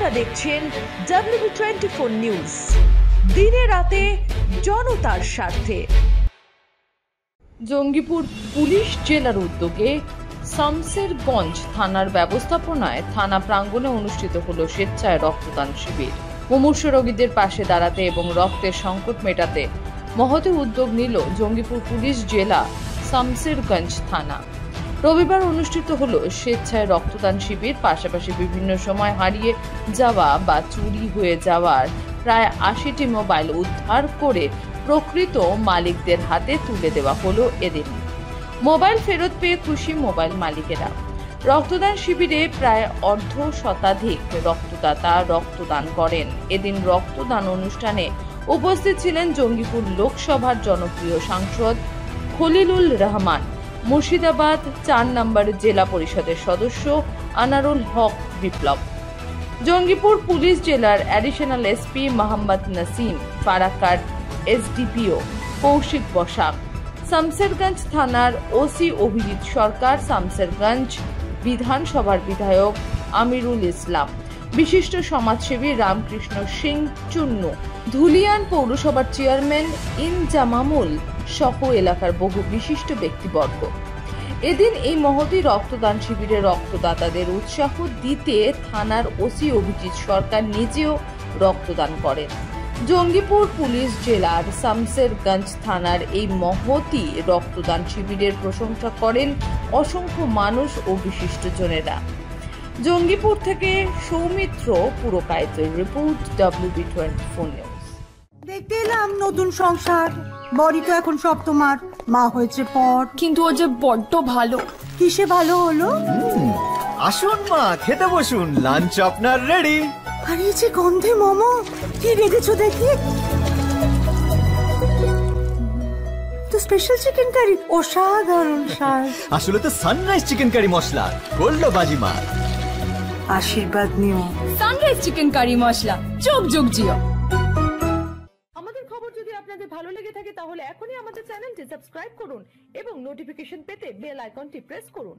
আপনারা দেখছেন WB24 news, দিনে রাতে জনতার স্বার্থে। জঙ্গিপুর পুলিশ জেলার উদ্যোগে শামসেরগঞ্জ থানার ব্যবস্থাপনায় থানা প্রাঙ্গণে অনুষ্ঠিত হলো স্বেচ্ছায় রক্তদান শিবির। মুমূর্ষু রোগীদের পাশে দাঁড়াতে এবং রক্তের সংকট মেটাতে মহৎ উদ্যোগ নিল জঙ্গিপুর পুলিশ জেলা শামসেরগঞ্জ থানা। রবিবার অনুষ্ঠিত হলো স্বেচ্ছায় রক্তদান শিবির। পাশাপাশি বিভিন্ন সময় হারিয়ে যাওয়া বা চুরি হয়ে যাওয়ার প্রায় ৮০টি মোবাইল উদ্ধার করে প্রকৃত মালিকদের হাতে তুলে দেওয়া হলো এদিন। মোবাইল ফেরত পেয়ে খুশি মোবাইল মালিকেরা। রক্তদান শিবিরে প্রায় অর্ধ শতাধিক রক্তদাতা রক্তদান করেন। এদিন রক্তদান অনুষ্ঠানে উপস্থিত ছিলেন জঙ্গিপুর লোকসভার জনপ্রিয় সাংসদ খলিলুর রহমান, মুর্শিদাবাদ ৪ নম্বর জেলা পরিষদের সদস্য আনারুল হক বিপ্লব, জঙ্গিপুর পুলিশ জেলার অ্যাডিশনাল এসপি মোহাম্মদ নাসিম, ফারাক্কার এসডিপিও কৌশিক বসাক, শামসেরগঞ্জ থানার ওসি অভিজিৎ সরকার, শামসেরগঞ্জ বিধানসভার বিধায়ক আমিরুল ইসলাম, বিশিষ্ট সমাজসেবী রামকৃষ্ণ সিং চুন্নু, ধুলিয়ান পৌরসভার চেয়ারম্যান ইনজামামুল সহ এলাকার বহু বিশিষ্ট ব্যক্তিবর্গ। এদিন এই মহতী রক্তদান শিবিরে রক্তদাতাদের উৎসাহ দিতে থানার ওসি অভিজিৎ সরকার নিজেও রক্তদান করেন। জঙ্গিপুর পুলিশ জেলার শামসেরগঞ্জ থানার এই মহতী রক্তদান শিবিরের প্রশংসা করেন অসংখ্য মানুষ ও বিশিষ্টজনেরা। জঙ্গিপুর থেকে সৌমিত্র পুরকায়েতের রিপোর্ট, WB24 নিউজ। দেখতে এলাম নতুন সংসার, বড়ি তো এখন সব তোমার, মা হয়েছে পর। কিন্তু ও যে বড্ড ভালো। কিসে ভালো হলো? আসুন মা, খেতে বসুন, লাঞ্চ আপনার রেডি। আর এই যে গন্ধে মোমো, কি রেখেছো দেখি তো? স্পেশাল চিকেন কারি, অসাধারণ স্বাদ। আসলে তো সানরাইজ চিকেন কারি মশলা, গোল্ড বাজি মা। আশীর্বাদ নিও। সানরাইজ চিকেন কারি মশলা, যোগ যোগ জিও। আমাদের খবর যদি আপনাদের ভালো লেগে থাকে তাহলে এখনই আমাদের চ্যানেলটি সাবস্ক্রাইব করুন এবং নোটিফিকেশন পেতে বেল আইকনটি প্রেস করুন।